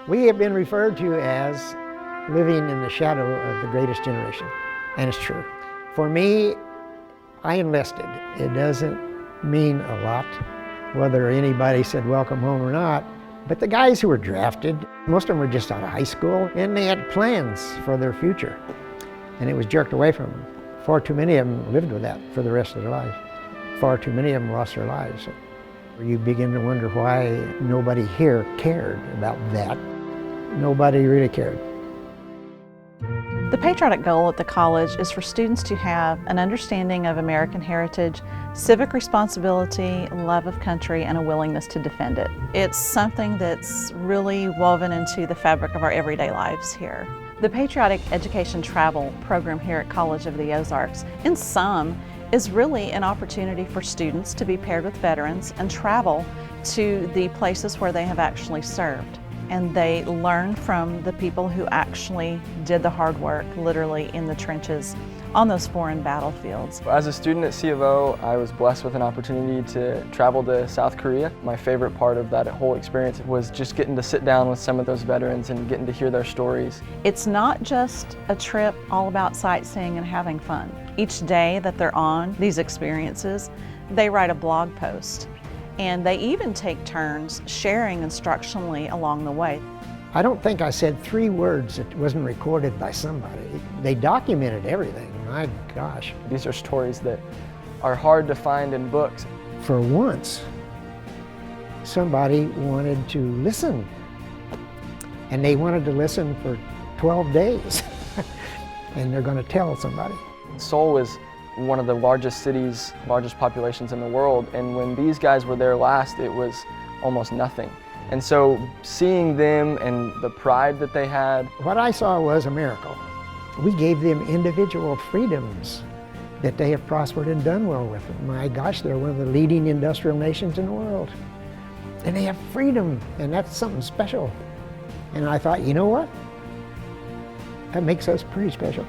We have been referred to as living in the shadow of the greatest generation, and it's true. For me, I enlisted. It doesn't mean a lot whether anybody said welcome home or not, but the guys who were drafted, most of them were just out of high school, and they had plans for their future, and it was jerked away from them. Far too many of them lived with that for the rest of their lives. Far too many of them lost their lives. You begin to wonder why nobody here cared about that. Nobody really cared. The patriotic goal at the college is for students to have an understanding of American heritage, civic responsibility, love of country, and a willingness to defend it. It's something that's really woven into the fabric of our everyday lives here. The Patriotic Education Travel program here at College of the Ozarks, in sum, is really an opportunity for students to be paired with veterans and travel to the places where they have actually served. And they learn from the people who actually did the hard work, literally in the trenches on those foreign battlefields. As a student at C of O, I was blessed with an opportunity to travel to South Korea. My favorite part of that whole experience was just getting to sit down with some of those veterans and getting to hear their stories. It's not just a trip all about sightseeing and having fun. Each day that they're on these experiences, they write a blog post. And they even take turns sharing instructionally along the way. I don't think I said 3 words that wasn't recorded by somebody. They documented everything, my gosh. These are stories that are hard to find in books. For once, somebody wanted to listen. And they wanted to listen for 12 days. And they're going to tell somebody. Seoul is one of the largest cities, largest populations in the world, and when these guys were there last, it was almost nothing. And so seeing them and the pride that they had. What I saw was a miracle. We gave them individual freedoms that they have prospered and done well with. My gosh, they're one of the leading industrial nations in the world. And they have freedom, and that's something special. And I thought, you know what? That makes us pretty special.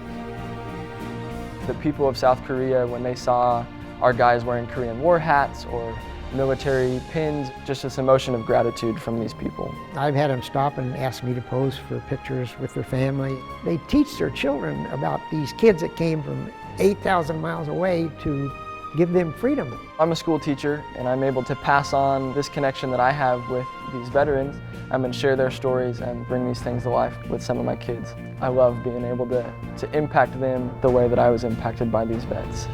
The people of South Korea, when they saw our guys wearing Korean war hats or military pins, just this emotion of gratitude from these people. I've had them stop and ask me to pose for pictures with their family. They teach their children about these kids that came from 8,000 miles away to give them freedom. I'm a school teacher, and I'm able to pass on this connection that I have with these veterans. I'm going to share their stories and bring these things to life with some of my kids. I love being able to impact them the way that I was impacted by these vets.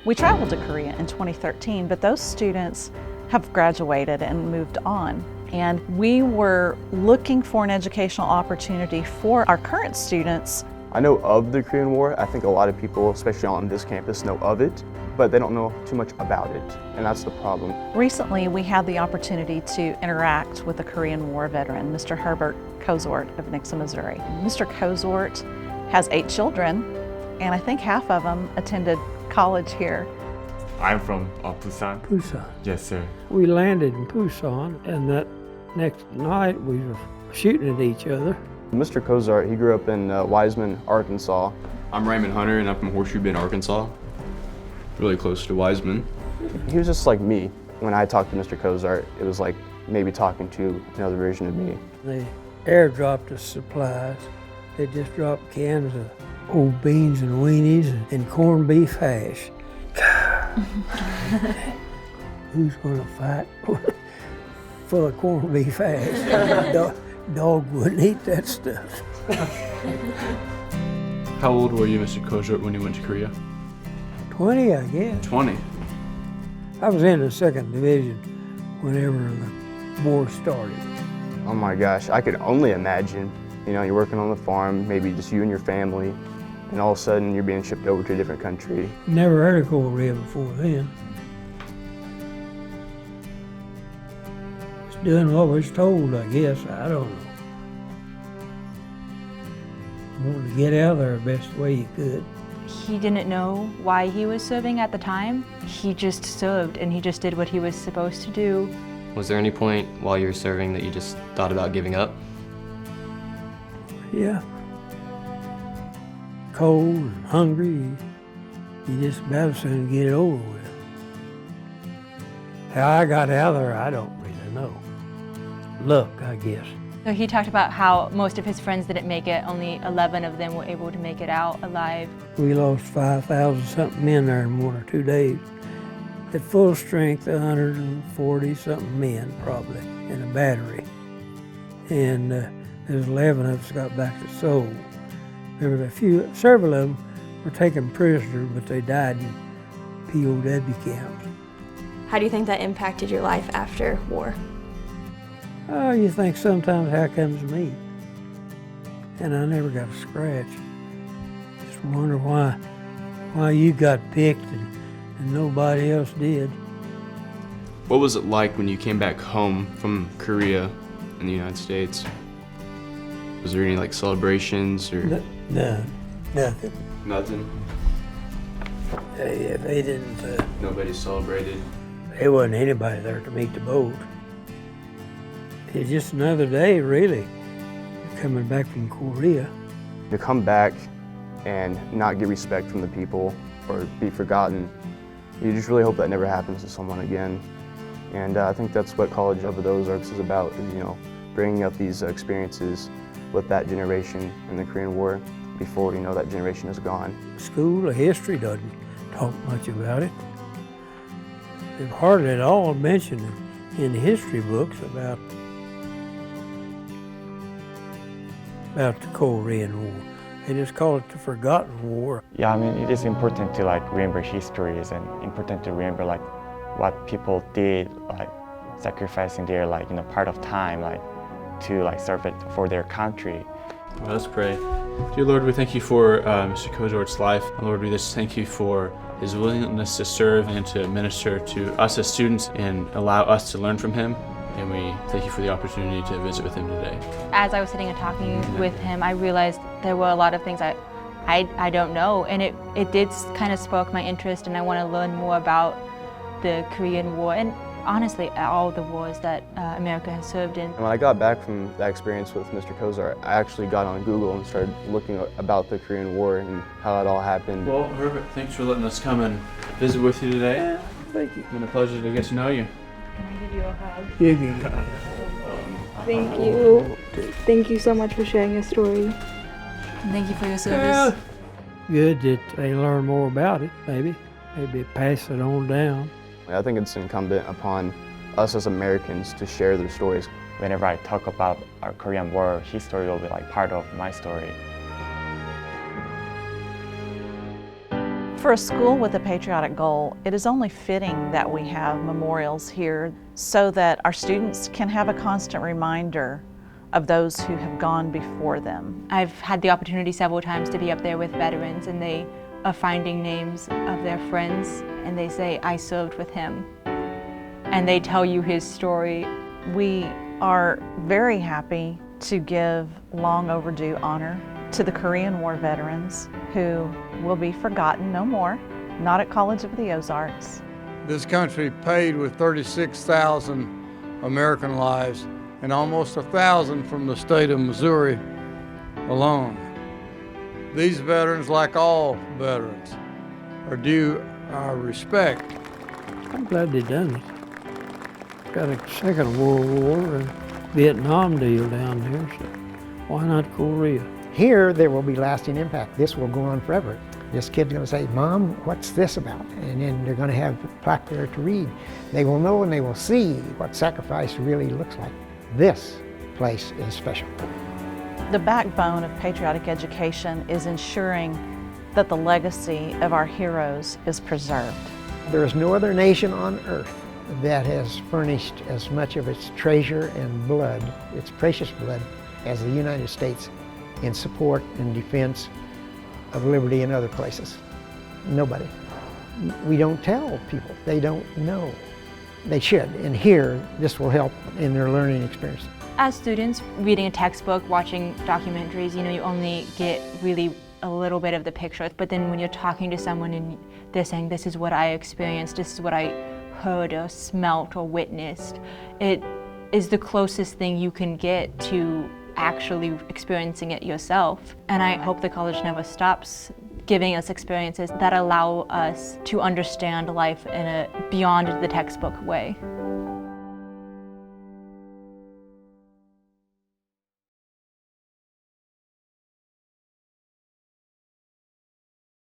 We traveled to Korea in 2013, but those students have graduated and moved on. And we were looking for an educational opportunity for our current students. I know of the Korean War. I think a lot of people, especially on this campus, know of it, but they don't know too much about it, and that's the problem. Recently, we had the opportunity to interact with a Korean War veteran, Mr. Herbert Kozort of Nixa, Missouri. Mr. Kozort has 8 children, and I think half of them attended college here. I'm from Busan. Busan. Yes, sir. We landed in Busan, and that next night we were shooting at each other. Mr. Kozart, he grew up in Wiseman, Arkansas. I'm Raymond Hunter, and I'm from Horseshoe Bend, Arkansas. Really close to Wiseman. He was just like me. When I talked to Mr. Kozart, it was like maybe talking to another version of me. They airdropped us supplies. They just dropped cans of old beans and weenies and corned beef hash. Who's gonna fight for a corned beef hash? Dog wouldn't eat that stuff. How old were you, Mr. Kozart, when you went to Korea? 20, I guess. 20. I was in the 2nd Division whenever the war started. Oh my gosh, I could only imagine. You know, you're working on the farm, maybe just you and your family, and all of a sudden you're being shipped over to a different country. Never heard of Korea before then. Just doing what was told, I guess. I don't know. Wanted to get out of there the best way you could. He didn't know why he was serving at the time. He just served, and he just did what he was supposed to do. Was there any point while you were serving that you just thought about giving up? Yeah. Cold and hungry, you just about as soon get it over with. How I got out of there, I don't really know. luck, I guess. So he talked about how most of his friends didn't make it, only 11 of them were able to make it out alive. We lost 5,000 something men there in 1 or 2 days. At full strength, 140 something men probably in a battery. And there's 11 of us got back to Seoul. There were several of them were taken prisoner, but they died in POW camps. How do you think that impacted your life after war? Oh, you think sometimes, how comes me? And I never got a scratch. Just wonder why you got picked and nobody else did. What was it like when you came back home from Korea in the United States? Was there any like celebrations or? No, nothing. Nothing? They didn't. Nobody celebrated? There wasn't anybody there to meet the boat. It's just another day, really, coming back from Korea. To come back and not get respect from the people or be forgotten, you just really hope that never happens to someone again. And I think that's what College of the Ozarks is about, is, bringing up these experiences with that generation in the Korean War before, that generation is gone. School of history doesn't talk much about it. They've hardly at all mentioned it in the history books about the Korean War. They just call it the Forgotten War. Yeah, I mean, it is important to remember histories and important to remember what people did, sacrificing their part of time to serve it for their country. Well, let's pray. Dear Lord, we thank you for Mr. Kozart's life. Lord, we just thank you for his willingness to serve and to minister to us as students and allow us to learn from him. And we thank you for the opportunity to visit with him today. As I was sitting and talking with him, I realized there were a lot of things I don't know, and it did kind of spark my interest, and I want to learn more about the Korean War and honestly all the wars that America has served in. When I got back from that experience with Mr. Kozart, I actually got on Google and started looking about the Korean War and how it all happened. Well, Herbert, thanks for letting us come and visit with you today. Yeah, thank you. It's been a pleasure to get to know you. Can I give you a hug? You can go. Thank you. Thank you so much for sharing your story. And thank you for your service. Good that they learn more about it, maybe pass it on down. I think it's incumbent upon us as Americans to share their stories. Whenever I talk about our Korean War, his story will be part of my story. For a school with a patriotic goal, it is only fitting that we have memorials here so that our students can have a constant reminder of those who have gone before them. I've had the opportunity several times to be up there with veterans, and they are finding names of their friends, and they say, I served with him. And they tell you his story. We are very happy to give long overdue honor to the Korean War veterans who will be forgotten no more, not at College of the Ozarks. This country paid with 36,000 American lives and almost 1,000 from the state of Missouri alone. These veterans, like all veterans, are due our respect. I'm glad they done it. Got a Second World War and Vietnam deal down there, so why not Korea? Here, there will be lasting impact. This will go on forever. This kid's going to say, Mom, what's this about? And then they're going to have a plaque there to read. They will know and they will see what sacrifice really looks like. This place is special. The backbone of patriotic education is ensuring that the legacy of our heroes is preserved. There is no other nation on earth that has furnished as much of its treasure and blood, its precious blood, as the United States in support and defense of liberty in other places. Nobody. We don't tell people. They don't know. They should, and here, this will help in their learning experience. As students, reading a textbook, watching documentaries, you only get really a little bit of the picture, but then when you're talking to someone and they're saying, this is what I experienced, this is what I heard or smelt or witnessed, it is the closest thing you can get to actually experiencing it yourself. And I hope the college never stops giving us experiences that allow us to understand life in a beyond the textbook way.